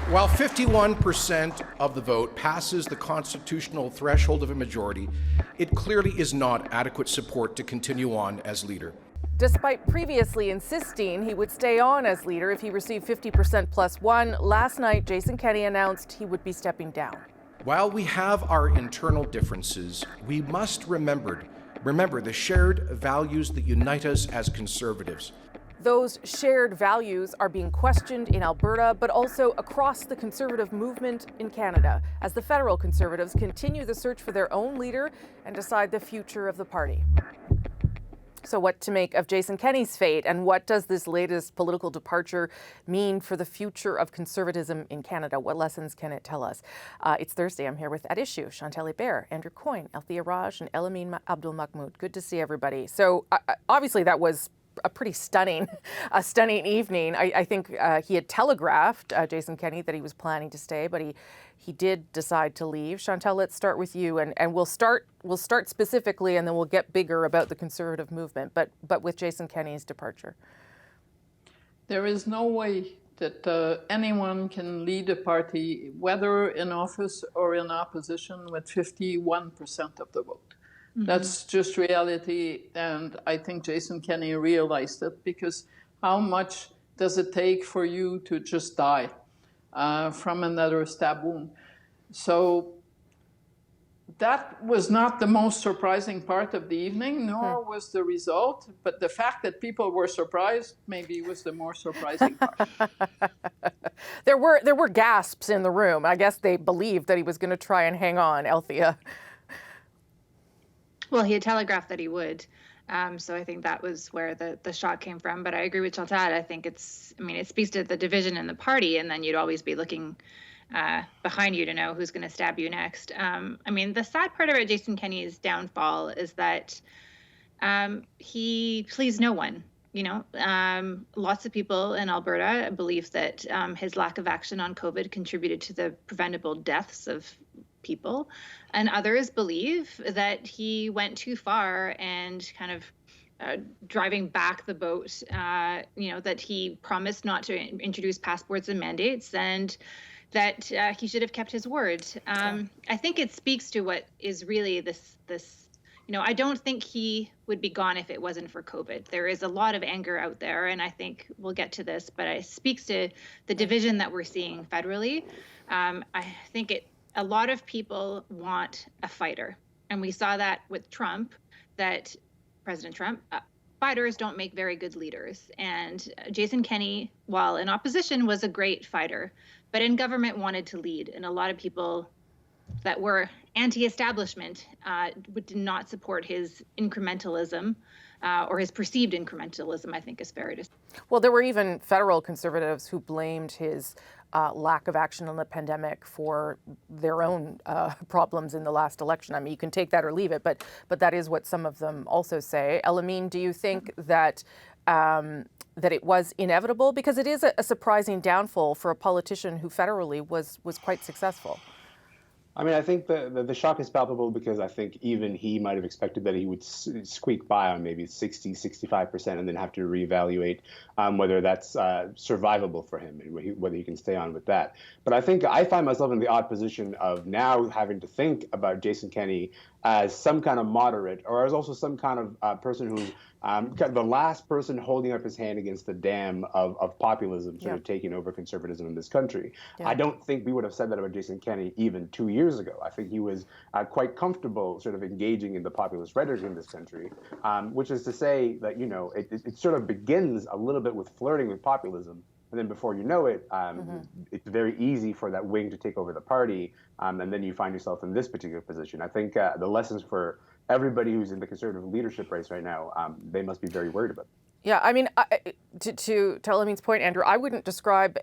While 51% of the vote passes the constitutional threshold of a majority, it clearly is not adequate support to continue on as leader. Despite previously insisting he would stay on as leader if he received 50% plus one, last night Jason Kenney announced he would be stepping down. While we have our internal differences, we must remember the shared values that unite us as Conservatives. Those shared values are being questioned in Alberta, but also across the Conservative movement in Canada, as the federal Conservatives continue the search for their own leader and decide the future of the party. So what to make of Jason Kenney's fate, and what does this latest political departure mean for the future of Conservatism in Canada? What lessons can it tell us? It's Thursday. I'm here with At Issue, Chantal Hebert, Andrew Coyne, Althia and Elamin Abdelmahmoud. Good to see everybody. So obviously that was a pretty stunning evening. I think he had telegraphed, Jason Kenney, that he was planning to stay, but he did decide to leave. Chantal, let's start with you, and we'll start specifically, and then we'll get bigger about the Conservative movement, but with Jason Kenney's departure. There is no way that anyone can lead a party, whether in office or in opposition, with 51% of the vote. Mm-hmm. That's just reality, and I think Jason Kenney realized it, because how much does it take for you to just die from another stab wound? So that was not the most surprising part of the evening, nor was the result, but the fact that people were surprised maybe was the more surprising part. There were gasps in the room. I guess they believed that he was going to try and hang on, Althia. Well, he had telegraphed that he would. So I think that was where the shock came from. But I agree with Chantal. I think it speaks to the division in the party, and then you'd always be looking behind you to know who's going to stab you next. The sad part about Jason Kenney's downfall is that he pleased no one. Lots of people in Alberta believe that his lack of action on COVID contributed to the preventable deaths of people, and others believe that he went too far and kind of driving back the boat, that he promised not to introduce passports and mandates, and that he should have kept his word. I think it speaks to what is really this. I don't think he would be gone if it wasn't for COVID. There is a lot of anger out there, and I think we'll get to this, but it speaks to the division that we're seeing federally. I think a lot of people want a fighter, and we saw that with Trump, that President Trump, fighters don't make very good leaders. And Jason Kenney, while in opposition, was a great fighter, but in government wanted to lead. And a lot of people that were anti-establishment did not support his incrementalism or his perceived incrementalism, I think is fair to say. Well, there were even federal Conservatives who blamed his lack of action on the pandemic for their own problems in the last election. I mean, you can take that or leave it, but that is what some of them also say. Elamin, do you think that it was inevitable? Because it is a surprising downfall for a politician who federally was quite successful. I think the shock is palpable, because I think even he might have expected that he would squeak by on maybe 60, 65% and then have to reevaluate whether that's survivable for him and whether he can stay on with that. But I think I find myself in the odd position of now having to think about Jason Kenney as some kind of moderate, or as also some kind of person who's the last person holding up his hand against the dam of populism sort of taking over conservatism in this country. Yeah. I don't think we would have said that about Jason Kenney even 2 years ago. I think he was quite comfortable sort of engaging in the populist rhetoric in this country, which is to say that, it sort of begins a little bit with flirting with populism. And then before you know it, it's very easy for that wing to take over the party. And then you find yourself in this particular position. I think the lessons for everybody who's in the Conservative leadership race right now, they must be very worried about. Yeah, to Elamin's point, Andrew, I wouldn't describe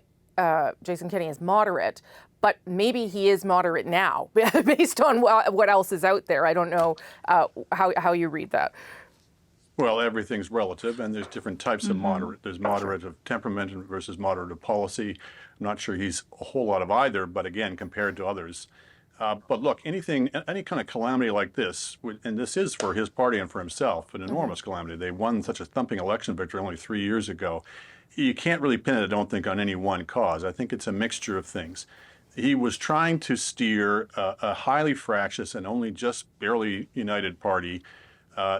Jason Kenney as moderate, but maybe he is moderate now based on what else is out there. I don't know how you read that. Well, everything's relative, and there's different types of moderate. There's moderate of temperament versus moderate of policy. I'm not sure he's a whole lot of either, but again, compared to others. But look, any kind of calamity like this, and this is for his party and for himself, an enormous calamity. They won such a thumping election victory only 3 years ago. you can't really pin it, I don't think, on any one cause. I think it's a mixture of things. He was trying to steer a highly fractious and only just barely united party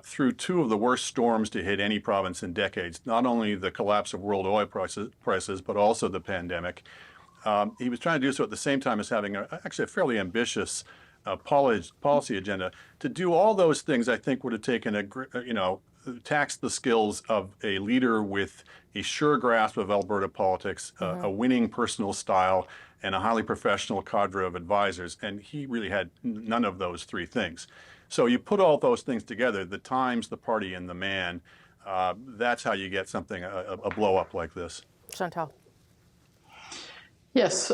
through two of the worst storms to hit any province in decades, not only the collapse of world oil prices but also the pandemic. He was trying to do so at the same time as having actually a fairly ambitious policy agenda. To do all those things, I think, would have taken taxed the skills of a leader with a sure grasp of Alberta politics, a winning personal style, and a highly professional cadre of advisors. And he really had none of those three things. So you put all those things together, the times, the party, and the man, that's how you get something, a blow up like this. Chantal. Yes,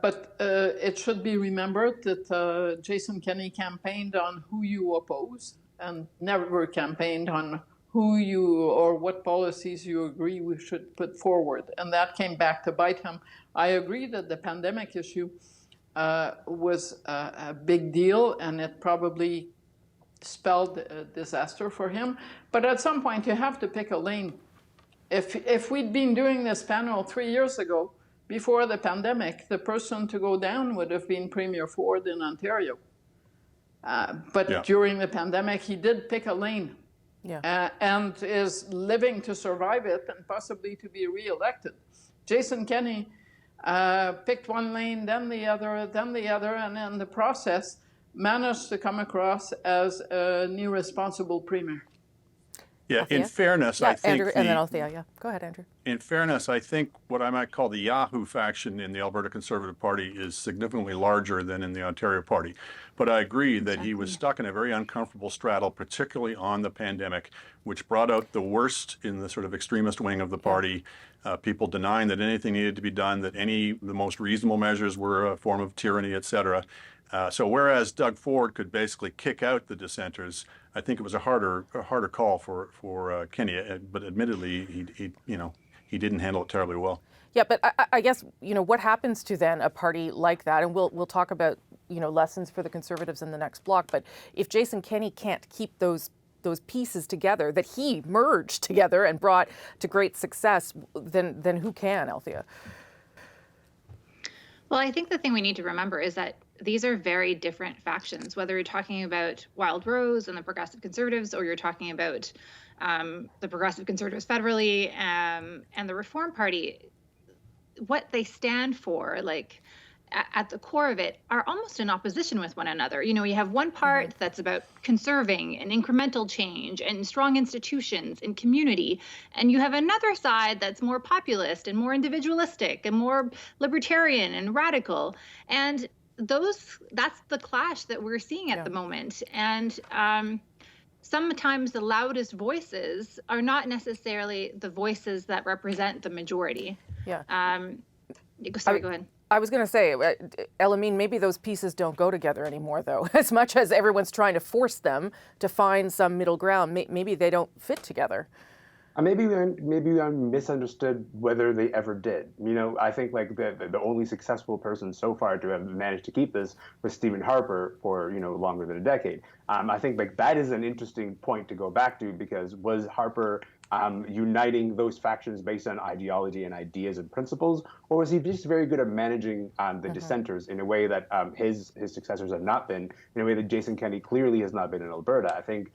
but it should be remembered that Jason Kenney campaigned on who you oppose and never campaigned on who you or what policies you agree we should put forward. And that came back to bite him. I agree that the pandemic issue was a big deal, and it probably spelled a disaster for him. But at some point, you have to pick a lane. If we'd been doing this panel 3 years ago, before the pandemic, the person to go down would have been Premier Ford in Ontario. But during the pandemic, he did pick a lane and is living to survive it and possibly to be re-elected. Jason Kenney picked one lane, then the other, and in the process managed to come across as an irresponsible premier. Yeah, Althia? in fairness, I think Andrew, and then Althia, Go ahead, Andrew. In fairness, I think what I might call the Yahoo faction in the Alberta Conservative Party is significantly larger than in the Ontario Party. But I agree that he was stuck in a very uncomfortable straddle, particularly on the pandemic, which brought out the worst in the sort of extremist wing of the party. People denying that anything needed to be done, that the most reasonable measures were a form of tyranny, et cetera. So whereas Doug Ford could basically kick out the dissenters, I think it was a harder call for Kenney. But admittedly, he didn't handle it terribly well. Yeah, but I guess what happens to then a party like that, and we'll talk about lessons for the Conservatives in the next block. But if Jason Kenney can't keep those pieces together that he merged together and brought to great success, then who can, Althia? Well, I think the thing we need to remember is that these are very different factions, whether you're talking about Wild Rose and the Progressive Conservatives, or you're talking about the Progressive Conservatives federally and the Reform Party. What they stand for, at the core of it, are almost in opposition with one another. You have one part that's about conserving and incremental change and strong institutions and community, and you have another side that's more populist and more individualistic and more libertarian and radical. And that's the clash that we're seeing at the moment. And sometimes the loudest voices are not necessarily the voices that represent the majority. Yeah. Sorry, go ahead. I was going to say, Elamin, maybe those pieces don't go together anymore, though. As much as everyone's trying to force them to find some middle ground, maybe they don't fit together. Maybe I misunderstood whether they ever did. I think the only successful person so far to have managed to keep this was Stephen Harper for longer than a decade. I think that is an interesting point to go back to, because was Harper uniting those factions based on ideology and ideas and principles, or was he just very good at managing the dissenters in a way that his successors have not been, in a way that Jason Kenney clearly has not been in Alberta? I think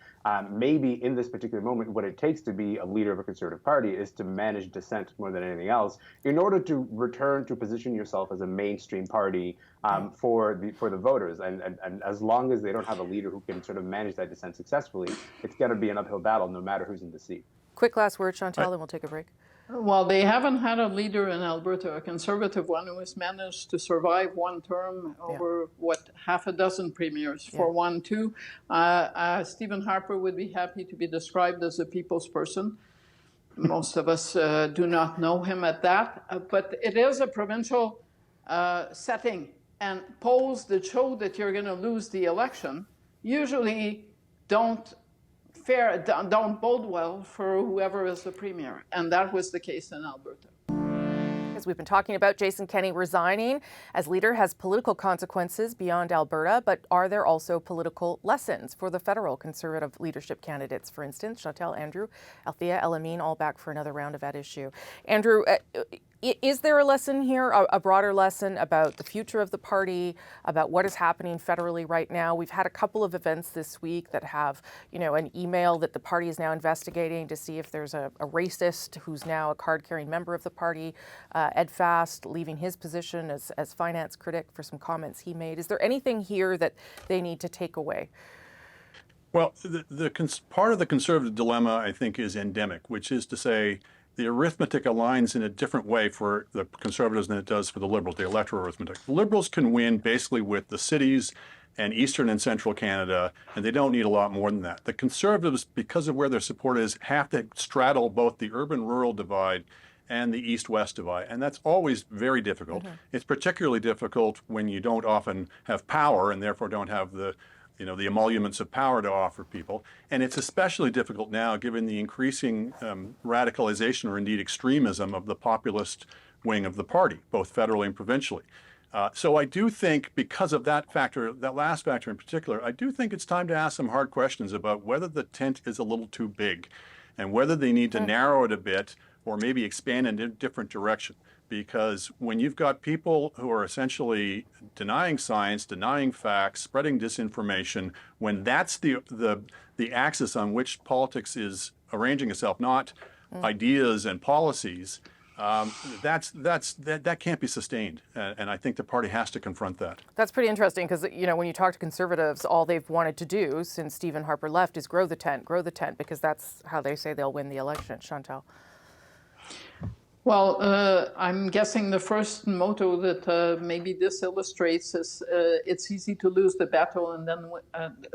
maybe in this particular moment, what it takes to be a leader of a Conservative Party is to manage dissent more than anything else, in order to return to position yourself as a mainstream party for the voters. And as long as they don't have a leader who can sort of manage that dissent successfully, it's got to be an uphill battle, no matter who's in the seat. Quick last word, Chantal, and we'll take a break. Well, they haven't had a leader in Alberta, a Conservative one, who has managed to survive one term over, half a dozen premiers for 1, 2. Stephen Harper would be happy to be described as a people's person. Most of us do not know him at that, but it is a provincial setting, and polls that show that you're going to lose the election usually don't bode well for whoever is the premier, and that was the case in Alberta. as we've been talking about, Jason Kenney resigning as leader has political consequences beyond Alberta, but are there also political lessons for the federal Conservative leadership candidates? For instance, Chantal, Andrew, Althia, Elamin, all back for another round of that issue. Andrew, is there a lesson here, a broader lesson about the future of the party, about what is happening federally right now? We've had a couple of events this week that have, an email that the party is now investigating to see if there's a racist who's now a card-carrying member of the party, Ed Fast leaving his position as finance critic for some comments he made. Is there anything here that they need to take away? Well, part of the Conservative dilemma, I think, is endemic, which is to say, the arithmetic aligns in a different way for the Conservatives than it does for the Liberals, the electoral arithmetic. The Liberals can win basically with the cities and Eastern and Central Canada, and they don't need a lot more than that. The Conservatives, because of where their support is, have to straddle both the urban-rural divide and the East-West divide, and that's always very difficult. Mm-hmm. It's particularly difficult when you don't often have power and therefore don't have the emoluments of power to offer people. And it's especially difficult now given the increasing radicalization or indeed extremism of the populist wing of the party, both federally and provincially. So I do think because of that factor, that last factor in particular, I do think it's time to ask some hard questions about whether the tent is a little too big and whether they need to narrow it a bit or maybe expand in a different direction. Because when you've got people who are essentially denying science, denying facts, spreading disinformation, when that's the axis on which politics is arranging itself, not ideas and policies, that can't be sustained. And I think the party has to confront that. That's pretty interesting because, when you talk to Conservatives, all they've wanted to do since Stephen Harper left is grow the tent, because that's how they say they'll win the election. Chantal. Well, I'm guessing the first motto that maybe this illustrates is it's easy to lose the battle and then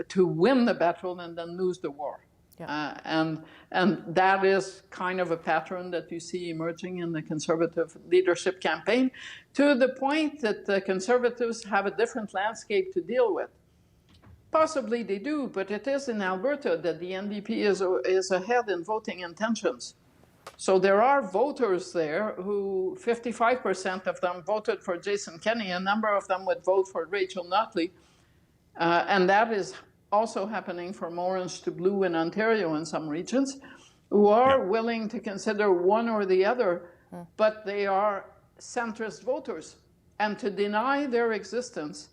to win the battle and then lose the war. Yeah. And that is kind of a pattern that you see emerging in the Conservative leadership campaign, to the point that the Conservatives have a different landscape to deal with. Possibly they do, but it is in Alberta that the NDP is ahead in voting intentions. So there are voters there who 55% of them voted for Jason Kenney. A number of them would vote for Rachel Notley. And that is also happening from orange to blue in Ontario in some regions, who are willing to consider one or the other, but they are centrist voters. And to deny their existence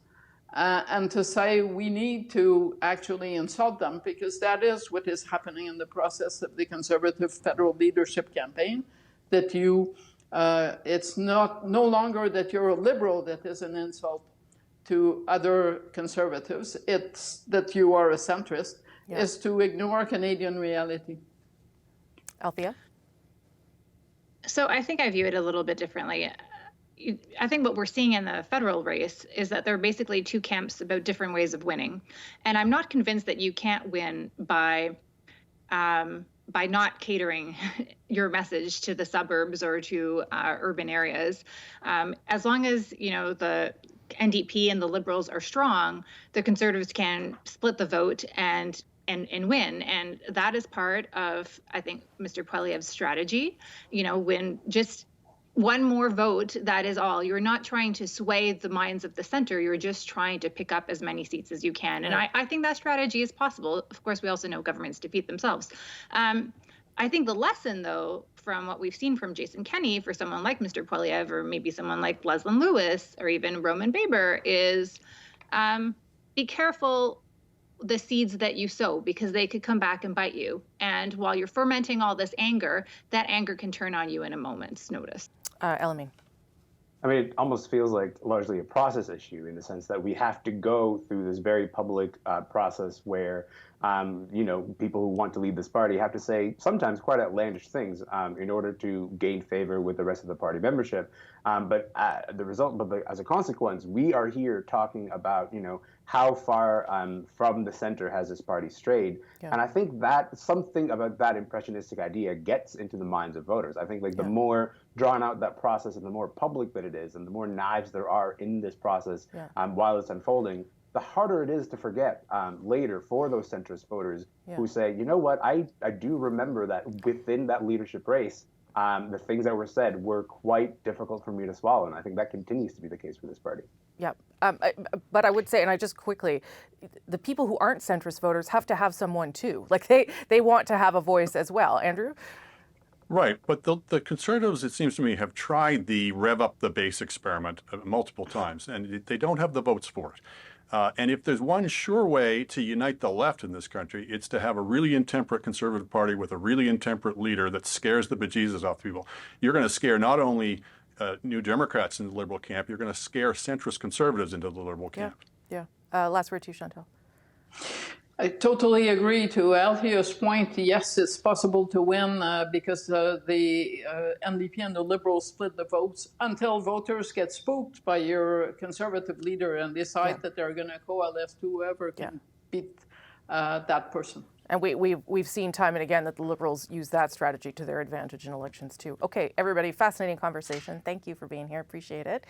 and to say we need to actually insult them, because that is what is happening in the process of the Conservative federal leadership campaign, that it's no longer that you're a Liberal that is an insult to other Conservatives, it's that you are a centrist, is to ignore Canadian reality. Althia? So I think I view it a little bit differently. I think what we're seeing in the federal race is that there are basically two camps about different ways of winning. And I'm not convinced that you can't win by not catering your message to the suburbs or to urban areas. As long as, the NDP and the Liberals are strong, the Conservatives can split the vote and win. And that is part of, I think, Mr. Poilievre's strategy. When just one more vote, that is all. You're not trying to sway the minds of the center. You're just trying to pick up as many seats as you can. And I think that strategy is possible. Of course, we also know governments defeat themselves. I think the lesson, though, from what we've seen from Jason Kenney for someone like Mr. Poilievre or maybe someone like Leslyn Lewis or even Roman Baber is be careful the seeds that you sow, because they could come back and bite you. And while you're fermenting all this anger, that anger can turn on you in a moment's notice. Elamin. I mean, it almost feels like largely a process issue in the sense that we have to go through this very public process where, people who want to lead this party have to say sometimes quite outlandish things in order to gain favor with the rest of the party membership. But as a consequence, we are here talking about, how far from the center has this party strayed. Yeah. And I think that something about that impressionistic idea gets into the minds of voters. I think the more drawn out that process and the more public that it is and the more knives there are in this process while it's unfolding, the harder it is to forget later for those centrist voters who say, you know what, I do remember that within that leadership race, the things that were said were quite difficult for me to swallow. And I think that continues to be the case for this party. Yeah. But I would say, and I just quickly, the people who aren't centrist voters have to have someone too. Like they want to have a voice as well. Andrew? Right, but the Conservatives, it seems to me, have tried the rev up the base experiment multiple times, and they don't have the votes for it. And if there's one sure way to unite the left in this country, it's to have a really intemperate Conservative Party with a really intemperate leader that scares the bejesus off people. You're going to scare not only New Democrats in the Liberal camp, you're going to scare centrist Conservatives into the Liberal camp. Yeah. Last word to you, Chantal. I totally agree to Althia's point. Yes, it's possible to win because the NDP and the Liberals split the votes until voters get spooked by your Conservative leader and decide that they're going to coalesce to whoever can beat that person. And we've seen time and again that the Liberals use that strategy to their advantage in elections too. Okay, everybody, fascinating conversation. Thank you for being here. Appreciate it.